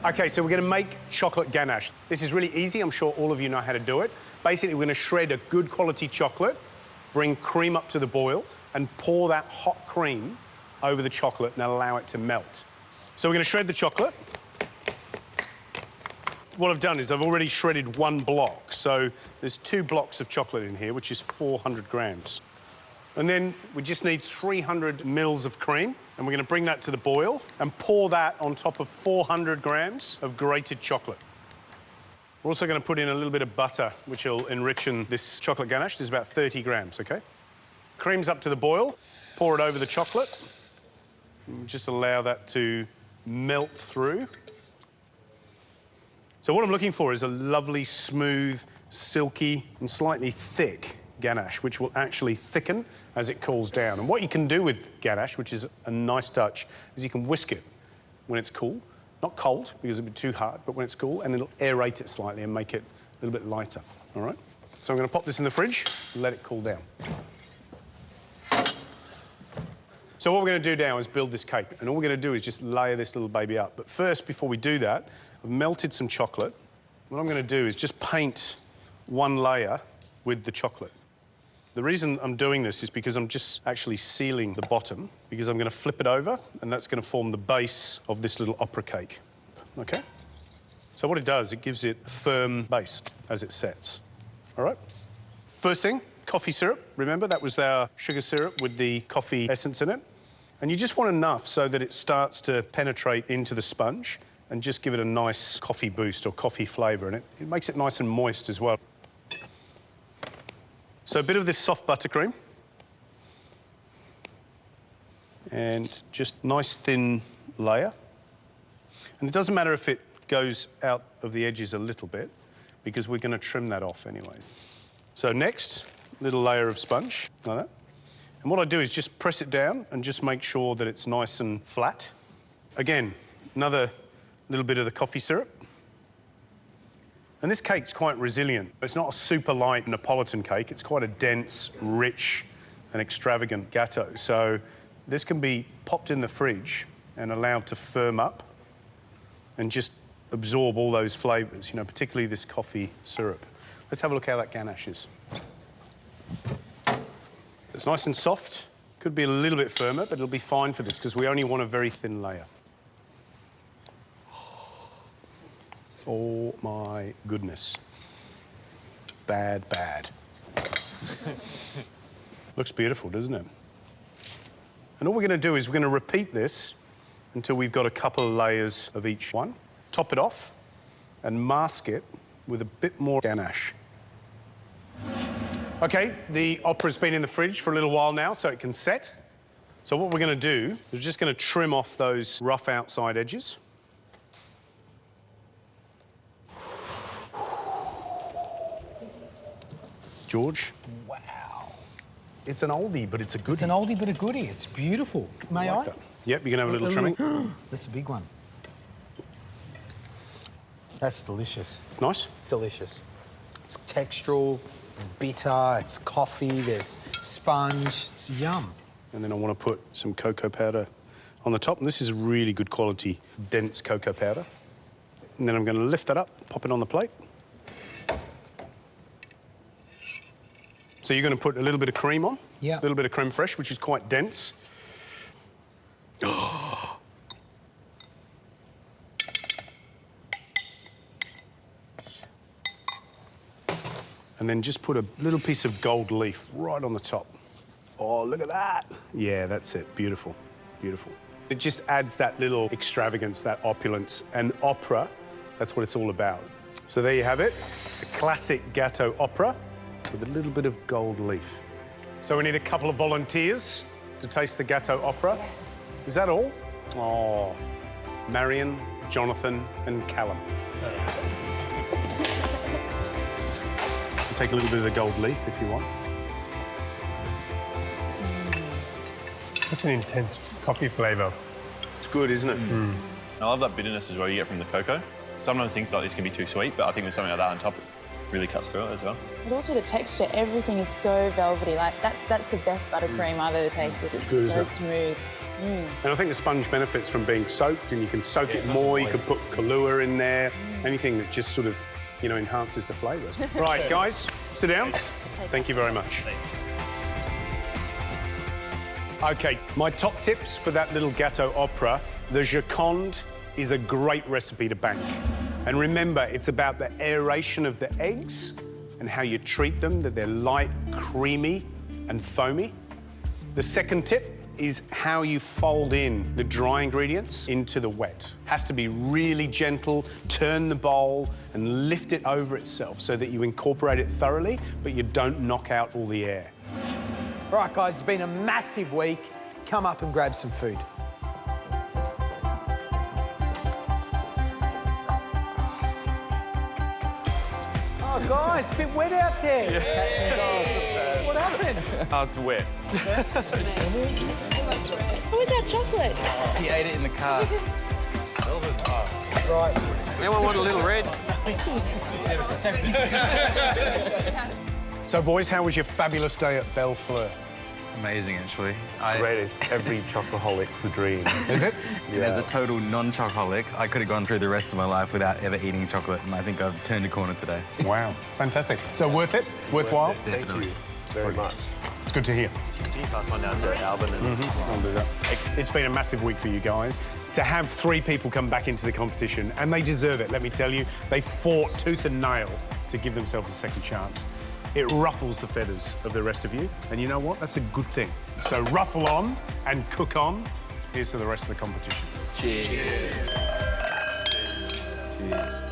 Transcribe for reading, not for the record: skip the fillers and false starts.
OK, so we're going to make chocolate ganache. This is really easy. I'm sure all of you know how to do it. Basically, we're going to shred a good quality chocolate, bring cream up to the boil, and pour that hot cream over the chocolate and allow it to melt. So we're going to shred the chocolate. What I've done is I've already shredded one block. So there's 2 blocks of chocolate in here, which is 400 grams. And then we just need 300 mils of cream, and we're going to bring that to the boil and pour that on top of 400 grams of grated chocolate. We're also going to put in a little bit of butter, which will enrich this chocolate ganache. There's about 30 grams, OK? Cream's up to the boil. Pour it over the chocolate. And just allow that to melt through. So what I'm looking for is a lovely, smooth, silky and slightly thick ganache, which will actually thicken as it cools down. And what you can do with ganache, which is a nice touch, is you can whisk it when it's cool. Not cold, because it'll be too hard, but when it's cool, and it'll aerate it slightly and make it a little bit lighter, all right? So I'm going to pop this in the fridge and let it cool down. So what we're going to do now is build this cake, and all we're going to do is just layer this little baby up. But first, before we do that, I've melted some chocolate. What I'm going to do is just paint one layer with the chocolate. The reason I'm doing this is because I'm just actually sealing the bottom, because I'm going to flip it over, and that's going to form the base of this little opera cake, OK? So what it does, it gives it a firm base as it sets, all right? First thing, coffee syrup. Remember, that was our sugar syrup with the coffee essence in it. And you just want enough so that it starts to penetrate into the sponge and just give it a nice coffee boost or coffee flavour, and it makes it nice and moist as well. So a bit of this soft buttercream. And just nice thin layer. And it doesn't matter if it goes out of the edges a little bit, because we're going to trim that off anyway. So next, little layer of sponge, like that. And what I do is just press it down and just make sure that it's nice and flat. Again, another little bit of the coffee syrup. And this cake's quite resilient. It's not a super light Neapolitan cake. It's quite a dense, rich and extravagant gâteau. So this can be popped in the fridge and allowed to firm up and just absorb all those flavours, you know, particularly this coffee syrup. Let's have a look how that ganache is. It's nice and soft. Could be a little bit firmer, but it'll be fine for this because we only want a very thin layer. Oh, my goodness. Bad, bad. Looks beautiful, doesn't it? And all we're going to do is we're going to repeat this until we've got a couple of layers of each one. Top it off and mask it with a bit more ganache. OK, the opera's been in the fridge for a little while now, so it can set. So what we're going to do is we're just going to trim off those rough outside edges. George? Wow. It's an oldie, but it's a goodie. It's an oldie, but a goodie. It's beautiful. May I? That. Yep, you can have a little trimming. That's a big one. That's delicious. Nice? Delicious. It's textural, it's bitter, it's coffee, there's sponge, it's yum. And then I want to put some cocoa powder on the top. And this is really good quality, dense cocoa powder. And then I'm going to lift that up, pop it on the plate. So you're going to put a little bit of cream on. Yeah. A little bit of creme fraiche, which is quite dense. Oh. And then just put a little piece of gold leaf right on the top. Oh, look at that. Yeah, that's it. Beautiful. Beautiful. It just adds that little extravagance, that opulence. And opera, that's what it's all about. So there you have it, a classic gâteau opera with a little bit of gold leaf. So we need a couple of volunteers to taste the gâteau opera. Yes. Is that all? Oh, Marion, Jonathan and Callum. Take a little bit of the gold leaf if you want. Such an intense coffee flavour. It's good, isn't it? Mm. I love that bitterness as well you get from the cocoa. Sometimes things like this can be too sweet, but I think with something like that on top, really cuts through it as well. But also the texture, everything is so velvety. Like, that's the best buttercream I've ever tasted. It's Good, so isn't it? smooth. And I think the sponge benefits from being soaked, and you can soak it more. You could put Kahlua in there, anything that just sort of, you know, enhances the flavours. Right, guys, sit down. Thank you very much. OK, my top tips for that little gâteau opera. The Joconde is a great recipe to bank. And remember, it's about the aeration of the eggs and how you treat them, that they're light, creamy and foamy. The second tip is how you fold in the dry ingredients into the wet. Has to be really gentle, turn the bowl and lift it over itself so that you incorporate it thoroughly, but you don't knock out all the air. All right, guys, it's been a massive week. Come up and grab some food. Oh, guys, it's a bit wet out there. Yeah. What happened? Oh, it's wet. Where's our chocolate? He ate it in the car. Right. Anyone want a little red? So, boys, how was your fabulous day at Bellefleur? Amazing, actually. Great, it's every chocoholic's dream. Is it? And as a total non-chocoholic, I could have gone through the rest of my life without ever eating chocolate, and I think I've turned a corner today. Wow, fantastic. So worth it? Worthwhile? Thank you very much. It's good to hear. Can you pass one down to Alvin? And I'll do that. It's been a massive week for you guys. To have 3 people come back into the competition, and they deserve it, let me tell you. They fought tooth and nail to give themselves a second chance. It ruffles the feathers of the rest of you, and you know what? That's a good thing. So ruffle on and cook on. Here's to the rest of the competition. cheers. Cheers.